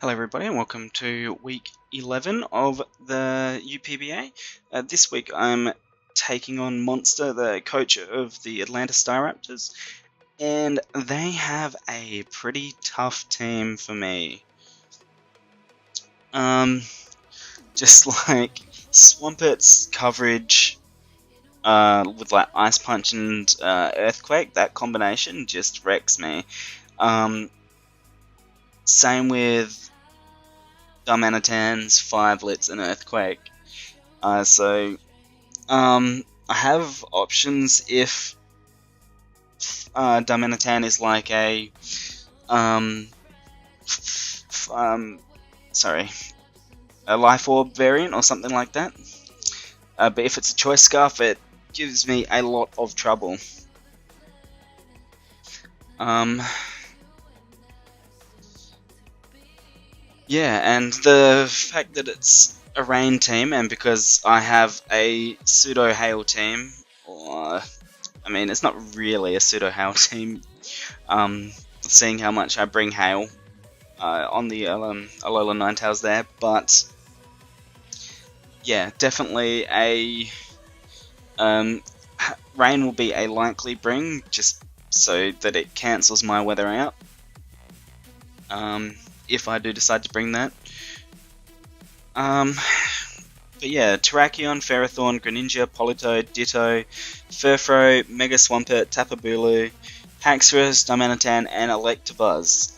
Hello everybody and welcome to week 11 of the UPBA. This week I'm taking on Monster, the coach of the Atlanta Star Raptors, and they have a pretty tough team for me. Just like Swampert's coverage with like Ice Punch and Earthquake, that combination just wrecks me. Same with Darmanitan's 5 Lits and Earthquake. I have options if Darmanitan is like a a Life Orb variant or something like that. But if it's a Choice Scarf, it gives me a lot of trouble. Yeah, and the fact that it's a rain team, and because I have a pseudo hail team, or I mean, it's not really a pseudo hail team. Seeing how much I bring hail on the Alola Ninetales there, but yeah, definitely a rain will be a likely bring, just so that it cancels my weather out. If I do decide to bring that. But yeah, Terrakion, Ferrothorn, Greninja, Politoed, Ditto, Furfrou, Mega Swampert, Tapu Bulu, Haxorus, Darmanitan, and Electabuzz.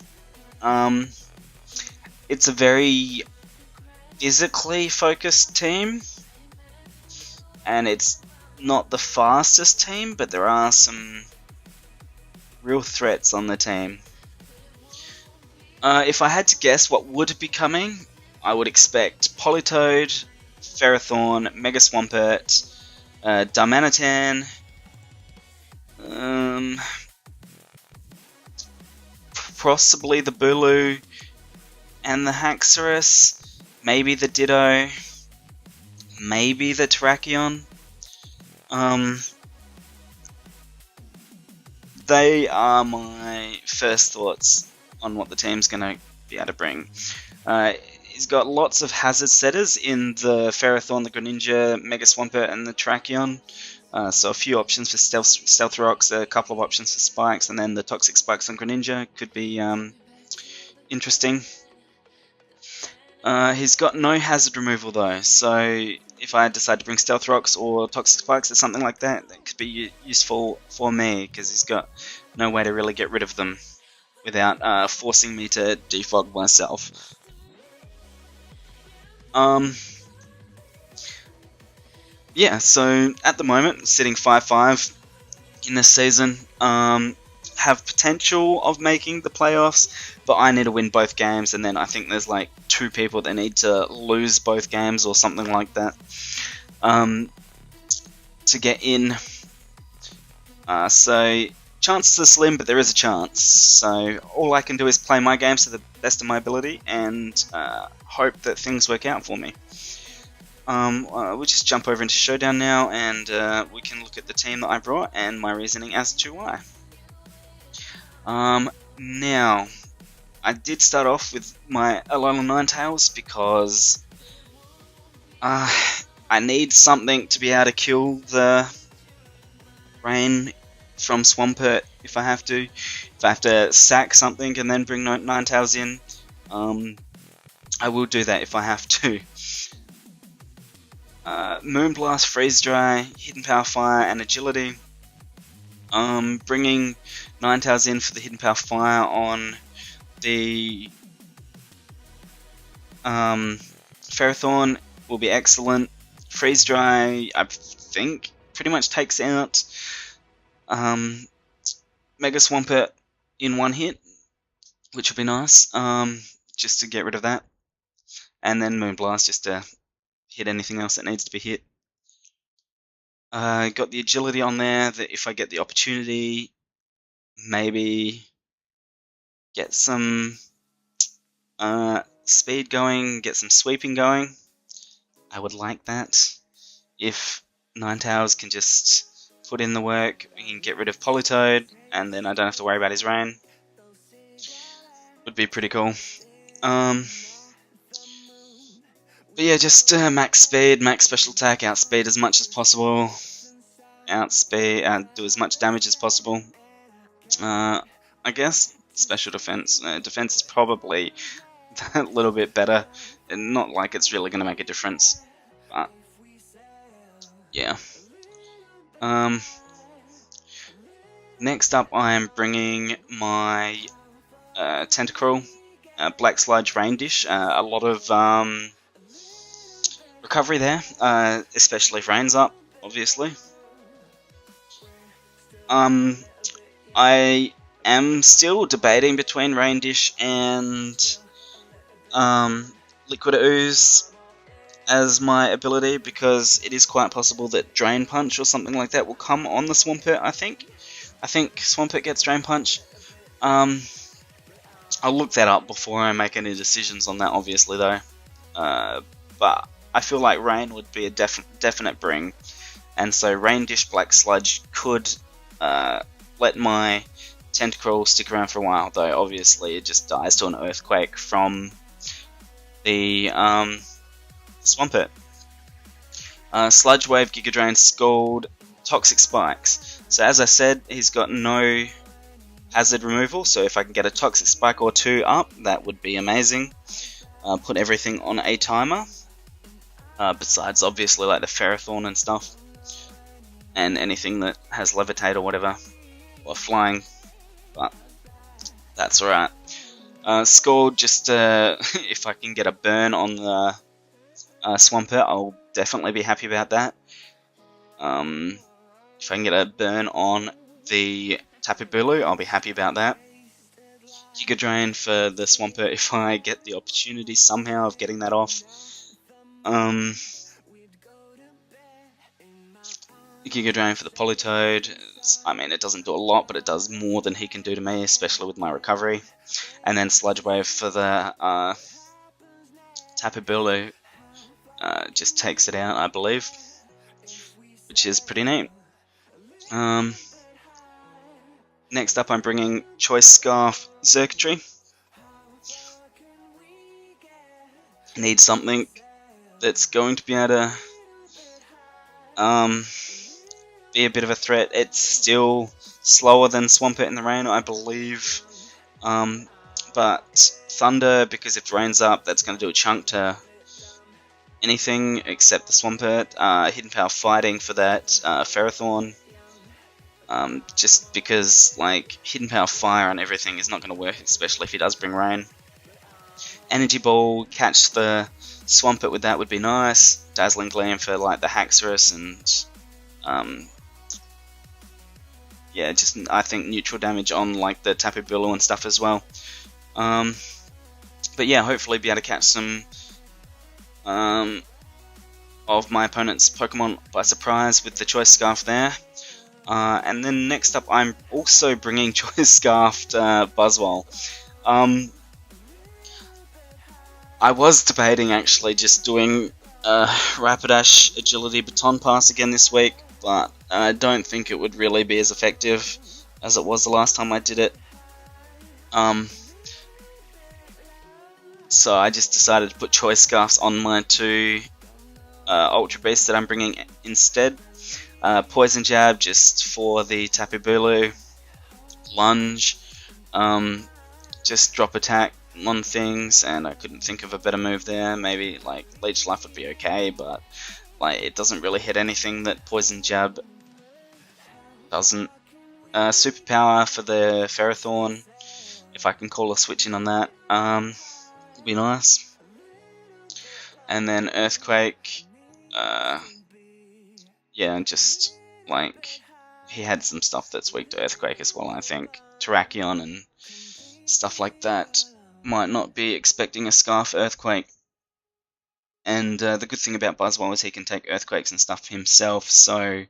It's a very physically focused team, and it's not the fastest team, but there are some real threats on the team. If I had to guess what would be coming, I would expect Politoed, Ferrothorn, Mega Swampert, Darmanitan, possibly the Bulu and the Haxorus, maybe the Ditto, maybe the Terrakion. They are my first thoughts on what the team's going to be able to bring. He's got lots of hazard setters in the Ferrothorn, the Greninja, Mega Swampert, and the Terrakion. So a few options for Stealth Rocks, a couple of options for Spikes, and then the Toxic Spikes on Greninja could be interesting. He's got no hazard removal though, so if I decide to bring Stealth Rocks or Toxic Spikes or something like that, that could be useful for me, because he's got no way to really get rid of them without forcing me to defog myself. Yeah, so at the moment, sitting 5-5 in this season, have potential of making the playoffs, but I need to win both games, and then I think there's like 2 people that need to lose both games or something like that to get in. So chances are slim, but there is a chance. So all I can do is play my games to the best of my ability and hope that things work out for me. We'll just jump over into Showdown now, and we can look at the team that I brought and my reasoning as to why. Now, I did start off with my Alola Ninetales because I need something to be able to kill the rain from Swampert if I have to. If I have to sack something and then bring Ninetales in, I will do that if I have to. Moonblast, Freeze Dry, Hidden Power Fire, and Agility. Bringing Ninetales in for the Hidden Power Fire on the Ferrothorn will be excellent. Freeze Dry, I think, pretty much takes out Mega Swampert in one hit, which would be nice, just to get rid of that. And then Moonblast just to hit anything else that needs to be hit. Got the Agility on there, that if I get the opportunity, maybe get some speed going, get some sweeping going. I would like that. If Ninetales can just put in the work, we can get rid of Politoed, and then I don't have to worry about his rain. Would be pretty cool. But yeah, just max speed, max special attack, outspeed as much as possible, outspeed, do as much damage as possible. I guess special defense. Defense is probably a little bit better. And not like it's really going to make a difference, but yeah. Next up, I am bringing my Tentacruel, Black Sludge Rain Dish. A lot of recovery there, especially if rain's up, obviously. I am still debating between Rain Dish and Liquid Ooze as my ability, because it is quite possible that Drain Punch or something like that will come on the Swampert. I think Swampert gets Drain Punch. I'll look that up before I make any decisions on that, obviously, though. But I feel like Rain would be a definite bring, and so Rain Dish Black Sludge could let my Tentacruel stick around for a while, though obviously it just dies to an Earthquake from the Swampert. Sludge Wave, Giga Drain, Scald, Toxic Spikes. So as I said, he's got no hazard removal, so if I can get a Toxic Spike or two up, that would be amazing. Put everything on a timer, besides obviously like the Ferrothorn and stuff, and anything that has Levitate or whatever, or Flying, but that's alright. Scald, just if I can get a burn on the Swampert, I'll definitely be happy about that. If I can get a burn on the Tapu Bulu, I'll be happy about that. Giga Drain for the Swampert if I get the opportunity somehow of getting that off. Giga Drain for the Politoed. I mean, it doesn't do a lot, but it does more than he can do to me, especially with my recovery. And then Sludge Wave for the Tapu Bulu. Just takes it out, I believe, which is pretty neat. Next up, I'm bringing Choice Scarf Circuitry. Need something that's going to be able to be a bit of a threat. It's still slower than Swampert in the rain, I believe. But Thunder, because if it rains up, that's going to do a chunk to anything except the Swampert. Hidden Power Fighting for that Ferrothorn. Just because like Hidden Power Fire on everything is not going to work, especially if he does bring rain. Energy Ball, catch the Swampert with that would be nice. Dazzling Gleam for like the Haxorus and yeah, just I think neutral damage on like the Tapu Bulu and stuff as well. But yeah, hopefully be able to catch some of my opponent's Pokemon by surprise with the Choice Scarf there. And then next up, I'm also bringing Choice Scarfed Buzzwole. I was debating actually just doing Rapidash Agility Baton Pass again this week, but I don't think it would really be as effective as it was the last time I did it. So I just decided to put Choice Scarfs on my two Ultra Beasts that I'm bringing instead. Poison Jab just for the Tapu Bulu. Lunge, just drop attack on things, and I couldn't think of a better move there. Maybe like Leech Life would be okay, but like it doesn't really hit anything that Poison Jab doesn't. Superpower for the Ferrothorn, if I can call a switch in on that, would be nice. And then Earthquake, yeah, just like he had some stuff that's weak to Earthquake as well, I think. Terrakion and stuff like that might not be expecting a Scarf Earthquake. And the good thing about Buzzwole is he can take Earthquakes and stuff himself, so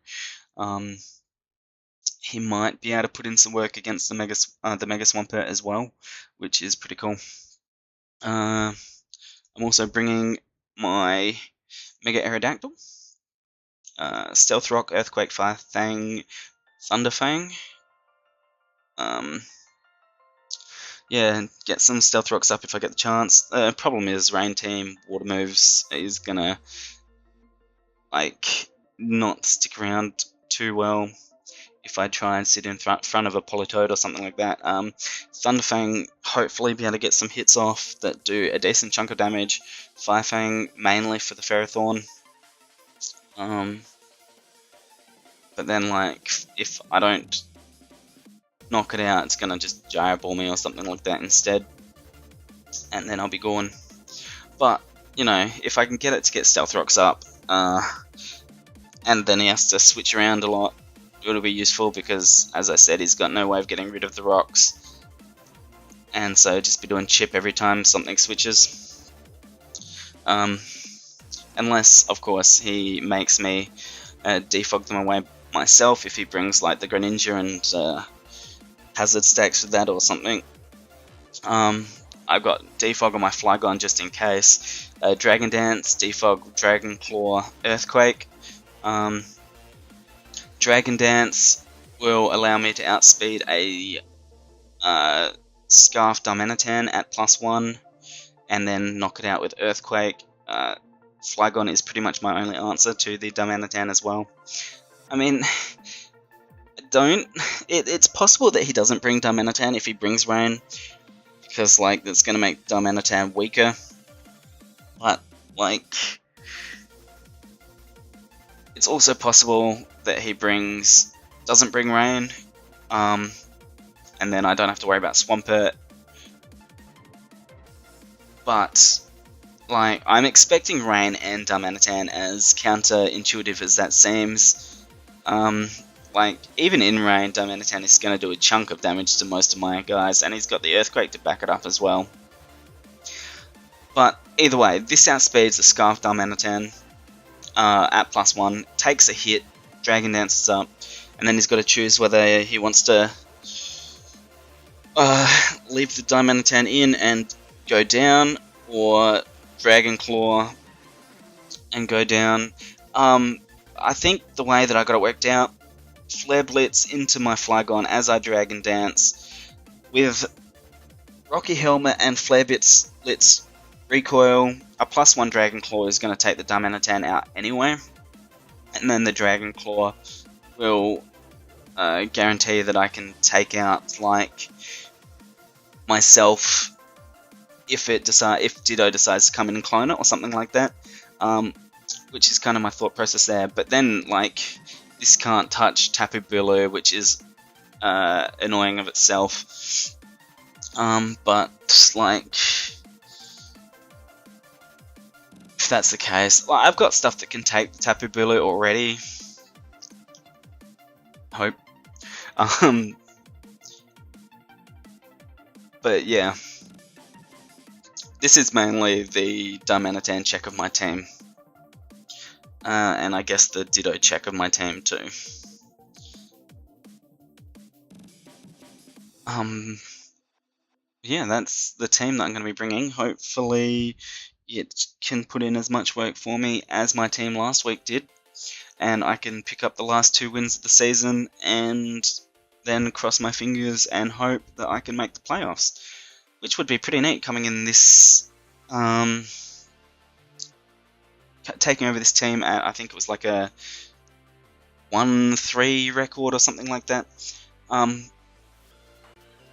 he might be able to put in some work against the Mega Swampert as well, which is pretty cool. I'm also bringing my Mega Aerodactyl, Stealth Rock, Earthquake, Fire Fang, Thunder Fang. yeah, get some Stealth Rocks up if I get the chance. Problem is, Rain Team, Water Moves is gonna, like, not stick around too well if I try and sit in front of a Politoed or something like that. Thunderfang, hopefully be able to get some hits off that do a decent chunk of damage. Firefang, mainly for the Ferrothorn. But then, like, if I don't knock it out, it's gonna just Gyro Ball me or something like that instead. And then I'll be gone. But, you know, if I can get it to get Stealth Rocks up, and then he has to switch around a lot, it'll be useful because, as I said, he's got no way of getting rid of the rocks. And so just be doing chip every time something switches. Unless, of course, he makes me defog them away myself if he brings like the Greninja and hazard stacks with that or something. I've got defog on my Flygon just in case. Dragon Dance, defog, Dragon Claw, Earthquake. Dragon Dance will allow me to outspeed a Scarf Darmanitan at +1 and then knock it out with Earthquake. Flygon is pretty much my only answer to the Darmanitan as well. I mean, it's possible that he doesn't bring Darmanitan if he brings Rain, because like that's going to make Darmanitan weaker. But like, it's also possible that he doesn't bring Rain, and then I don't have to worry about Swampert. But like, I'm expecting Rain and Darmanitan, as counterintuitive as that seems. Like, even in Rain, Darmanitan is going to do a chunk of damage to most of my guys, and he's got the Earthquake to back it up as well. But either way, this outspeeds the Scarf Darmanitan at +1, takes a hit, Dragon Dances up, and then he's got to choose whether he wants to leave the Darmanitan in and go down, or Dragon Claw and go down. I think the way that I got it worked out, Flare Blitz into my Flygon as I Dragon Dance, with Rocky Helmet and Flare Blitz recoil, a +1 Dragon Claw is going to take the Darmanitan out anyway, and then the Dragon Claw will guarantee that I can take out like myself if Ditto decides to come in and clone it or something like that, which is kind of my thought process there. But then like, this can't touch Tapu Bulu, which is annoying of itself. But like, if that's the case, like, I've got stuff that can take the Tapu Bulu already. Hope. But yeah, this is mainly the Darmanitan check of my team. And I guess the Ditto check of my team too. Yeah, that's the team that I'm going to be bringing. Hopefully it can put in as much work for me as my team last week did, and I can pick up the last 2 wins of the season and then cross my fingers and hope that I can make the playoffs, which would be pretty neat coming in this taking over this team at, I think it was like a 1-3 record or something like that.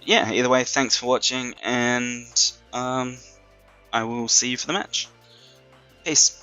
Yeah, either way, thanks for watching, and I will see you for the match. Peace.